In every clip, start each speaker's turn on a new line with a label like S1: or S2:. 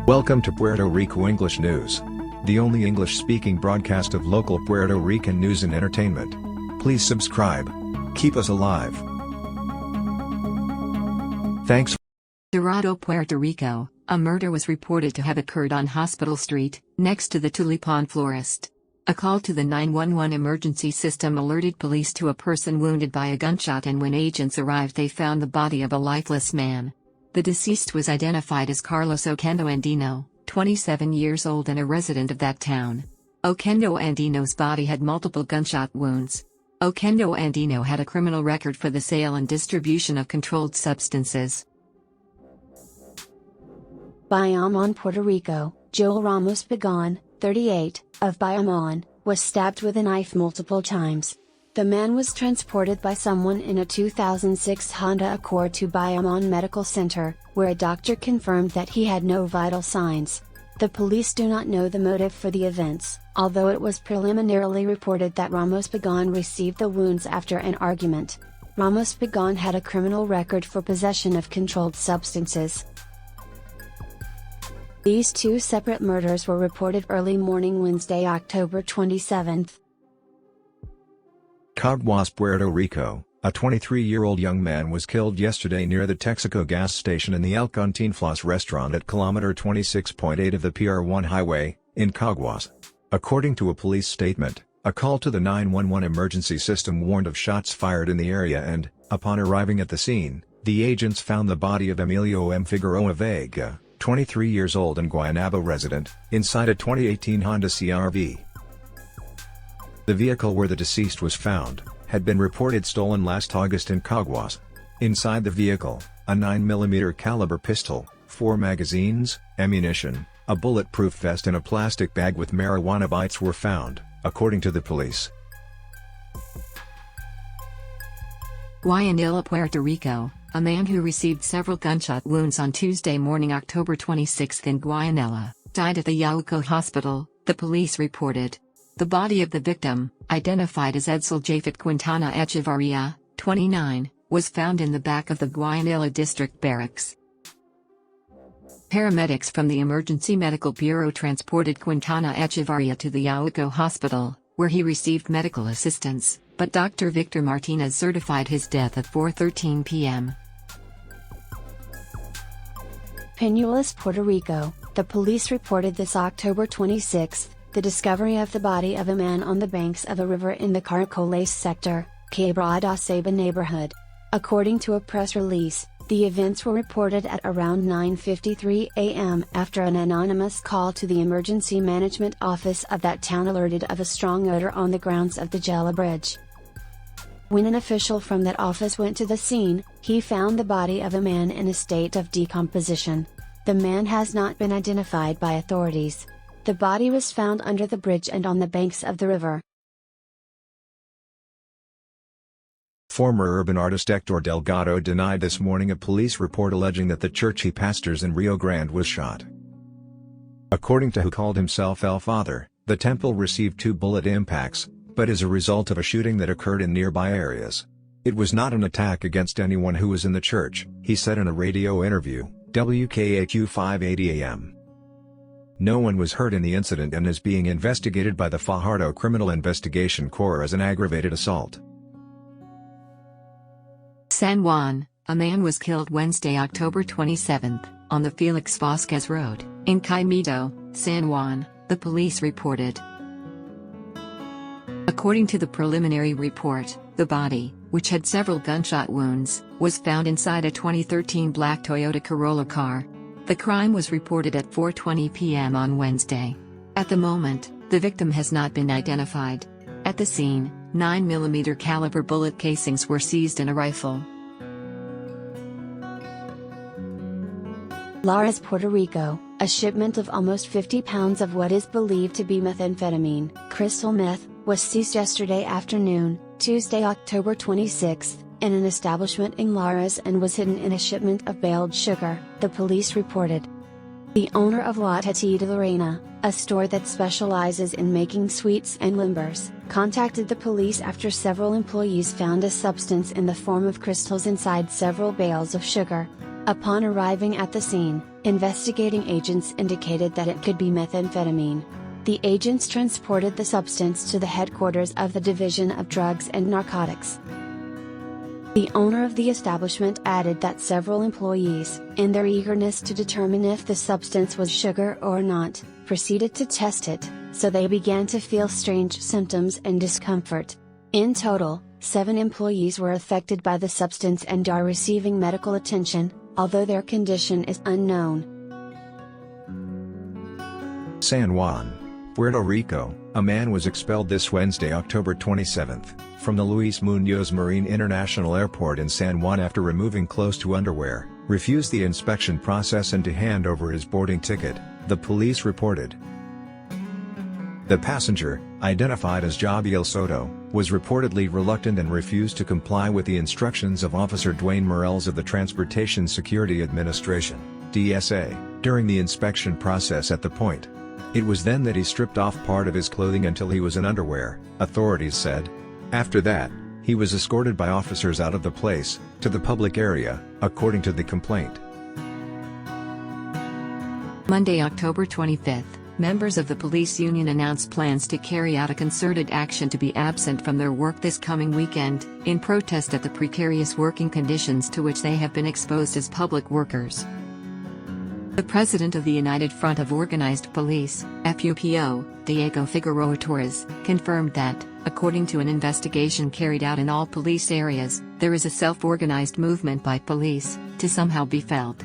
S1: Welcome to Puerto Rico English News, the only English-speaking broadcast of local Puerto Rican news and entertainment. Please subscribe. Keep us alive. Thanks.
S2: Dorado, Puerto Rico, a murder was reported to have occurred on Hospital Street, next to the Tulipan Florist. A call to the 911 emergency system alerted police to a person wounded by a gunshot, and when agents arrived they found the body of a lifeless man. The deceased was identified as Carlos Oquendo Andino, 27 years old and a resident of that town. Oquendo Andino's body had multiple gunshot wounds. Oquendo Andino had a criminal record for the sale and distribution of controlled substances.
S3: Bayamon, Puerto Rico, Joel Ramos Pagan, 38, of Bayamon, was stabbed with a knife multiple times. The man was transported by someone in a 2006 Honda Accord to Bayamon Medical Center, where a doctor confirmed that he had no vital signs. The police do not know the motive for the events, although it was preliminarily reported that Ramos Pagan received the wounds after an argument. Ramos Pagan had a criminal record for possession of controlled substances. These two separate murders were reported early morning Wednesday, October 27.
S1: Caguas, Puerto Rico, a 23-year-old young man was killed yesterday near the Texaco gas station in the El Cantinflas restaurant at kilometer 26.8 of the PR1 highway, in Caguas. According to a police statement, a call to the 911 emergency system warned of shots fired in the area and, upon arriving at the scene, the agents found the body of Emilio M. Figueroa Vega, 23 years old and Guyanella resident, inside a 2018 Honda CR-V. The vehicle where the deceased was found had been reported stolen last August in Caguas. Inside the vehicle, a 9mm caliber pistol, 4 magazines, ammunition, a bulletproof vest and a plastic bag with marijuana bites were found, according to the police.
S2: Guyanella, Puerto Rico, a man who received several gunshot wounds on Tuesday morning, October 26 in Guyanella, died at the Yauco hospital, the police reported. The body of the victim, identified as Edsel Japhet Quintana Echevarria, 29, was found in the back of the Guyanella District Barracks. Paramedics from the Emergency Medical Bureau transported Quintana Echevarria to the Yauco hospital, where he received medical assistance, but Dr. Victor Martinez certified his death at 4:13 p.m.
S3: Peñuelas, Puerto Rico, the police reported this October 26, the discovery of the body of a man on the banks of a river in the Caracoles sector, Quebrada Ceiba neighborhood. According to a press release, the events were reported at around 9:53 a.m. after an anonymous call to the emergency management office of that town alerted of a strong odor on the grounds of the Jella Bridge. When an official from that office went to the scene, he found the body of a man in a state of decomposition. The man has not been identified by authorities. The body was found under the bridge and on the banks of the river.
S1: Former urban artist Hector Delgado denied this morning a police report alleging that the church he pastors in Rio Grande was shot. According to who called himself El Father, the temple received 2 bullet impacts, but as a result of a shooting that occurred in nearby areas. It was not an attack against anyone who was in the church, he said in a radio interview, WKAQ 580 AM. No one was hurt in the incident and is being investigated by the Fajardo Criminal Investigation Corps as an aggravated assault.
S2: San Juan, a man was killed Wednesday, October 27, on the Felix Vasquez Road, in Caimito, San Juan, the police reported. According to the preliminary report, the body, which had several gunshot wounds, was found inside a 2013 black Toyota Corolla car. The crime was reported at 4:20 p.m. on Wednesday. At the moment, the victim has not been identified. At the scene, 9mm caliber bullet casings were seized in a rifle.
S3: Lares, Puerto Rico, a shipment of almost 50 pounds of what is believed to be methamphetamine, crystal meth, was seized yesterday afternoon, Tuesday, October 26, in an establishment in Lares and was hidden in a shipment of baled sugar, the police reported. The owner of La Tati de Lorena, a store that specializes in making sweets and limbers, contacted the police after several employees found a substance in the form of crystals inside several bales of sugar. Upon arriving at the scene, investigating agents indicated that it could be methamphetamine. The agents transported the substance to the headquarters of the Division of Drugs and Narcotics. The owner of the establishment added that several employees, in their eagerness to determine if the substance was sugar or not, proceeded to test it, so they began to feel strange symptoms and discomfort. In total, 7 employees were affected by the substance and are receiving medical attention, although their condition is unknown.
S1: San Juan, Puerto Rico, a man was expelled this Wednesday, October 27, from the Luis Muñoz Marin International Airport in San Juan after removing clothes to underwear, refused the inspection process and to hand over his boarding ticket, the police reported. The passenger, identified as Javiel Soto, was reportedly reluctant and refused to comply with the instructions of Officer Dwayne Morels of the Transportation Security Administration, DSA, during the inspection process at the point. It was then that he stripped off part of his clothing until he was in underwear, authorities said. After that, he was escorted by officers out of the place, to the public area, according to the complaint.
S2: Monday, October 25, members of the police union announced plans to carry out a concerted action to be absent from their work this coming weekend, in protest at the precarious working conditions to which they have been exposed as public workers. The president of the United Front of Organized Police, FUPO, Diego Figueroa Torres, confirmed that, according to an investigation carried out in all police areas, there is a self-organized movement by police, to somehow be felt.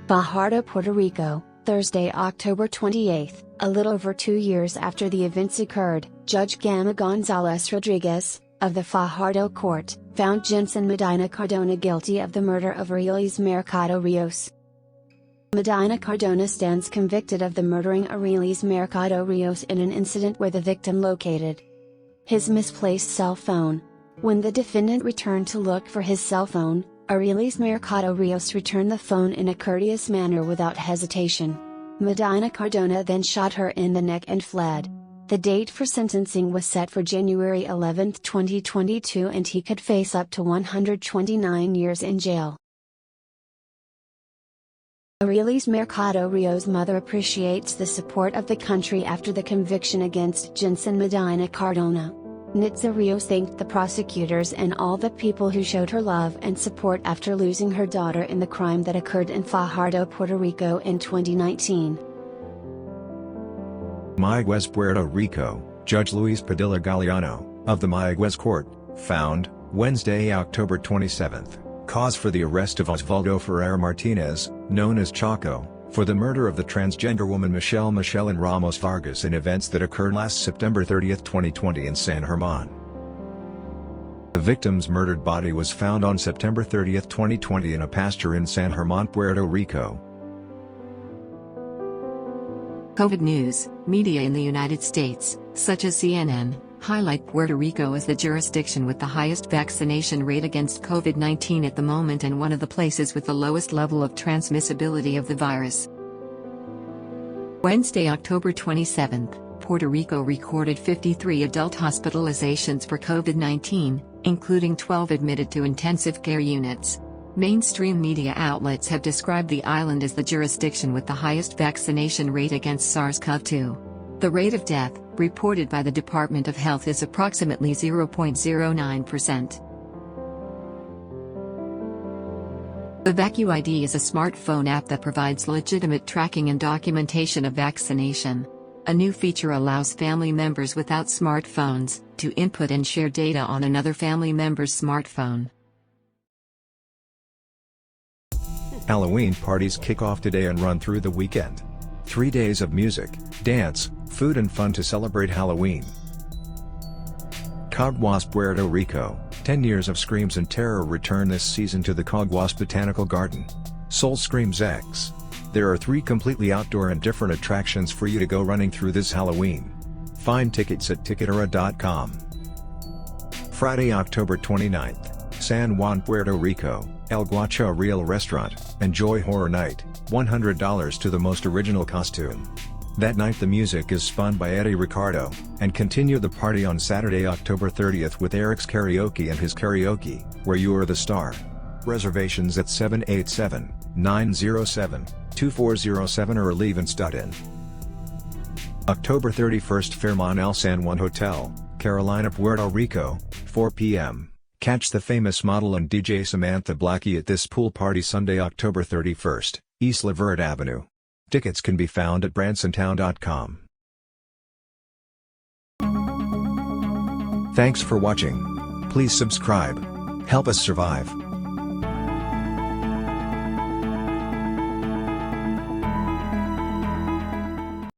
S3: Fajardo, Puerto Rico, Thursday, October 28, a little over 2 years after the events occurred, Judge Gama Gonzalez Rodriguez, of the Fajardo Court, found Jensen Medina Cardona guilty of the murder of Arelis Mercado Rios. Medina Cardona stands convicted of the murdering Arelis Mercado Rios in an incident where the victim located his misplaced cell phone. When the defendant returned to look for his cell phone, Arelis Mercado Rios returned the phone in a courteous manner without hesitation. Medina Cardona then shot her in the neck and fled. The date for sentencing was set for January 11, 2022, and he could face up to 129 years in jail. Arelis Mercado Rios' mother appreciates the support of the country after the conviction against Jensen Medina Cardona. Nitza Rios thanked the prosecutors and all the people who showed her love and support after losing her daughter in the crime that occurred in Fajardo, Puerto Rico in 2019.
S1: Caguas, Puerto Rico, Judge Luis Padilla Galeano, of the Caguas Court, found, Wednesday, October 27, cause for the arrest of Osvaldo Ferrer Martinez, known as Chaco, for the murder of the transgender woman Michelle Ramos Vargas in events that occurred last September 30, 2020 in San Germán. The victim's murdered body was found on September 30, 2020 in a pasture in San Germán, Puerto Rico.
S2: COVID news, media in the United States, such as CNN, highlight Puerto Rico as the jurisdiction with the highest vaccination rate against COVID-19 at the moment and one of the places with the lowest level of transmissibility of the virus. Wednesday, October 27, Puerto Rico recorded 53 adult hospitalizations for COVID-19, including 12 admitted to intensive care units. Mainstream media outlets have described the island as the jurisdiction with the highest vaccination rate against SARS-CoV-2. The rate of death, reported by the Department of Health, is approximately 0.09%. The Vaci ID is a smartphone app that provides legitimate tracking and documentation of vaccination. A new feature allows family members without smartphones to input and share data on another family member's smartphone.
S1: Halloween parties kick off today and run through the weekend. 3 days of music, dance, food and fun to celebrate Halloween. Caguas, Puerto Rico, 10 years of screams and terror return this season to the Caguas Botanical Garden. Soul Screams X. There are 3 completely outdoor and different attractions for you to go running through this Halloween. Find tickets at Ticketera.com. Friday, October 29th, San Juan, Puerto Rico, El Guacho Real Restaurant, Enjoy Horror Night, $100 to the most original costume. That night the music is spun by Eddie Ricardo, and continue the party on Saturday, October 30th with Eric's Karaoke and his karaoke, where you are the star. Reservations at 787-907-2407 or Levens.in. October 31st, Fairmont El San Juan Hotel, Carolina, Puerto Rico, 4 p.m. Catch the famous model and DJ Samantha Blackie at this pool party Sunday, October 31st, East Lavert Avenue. Tickets can be found at bransontown.com. Thanks for watching. Please subscribe. Help us survive.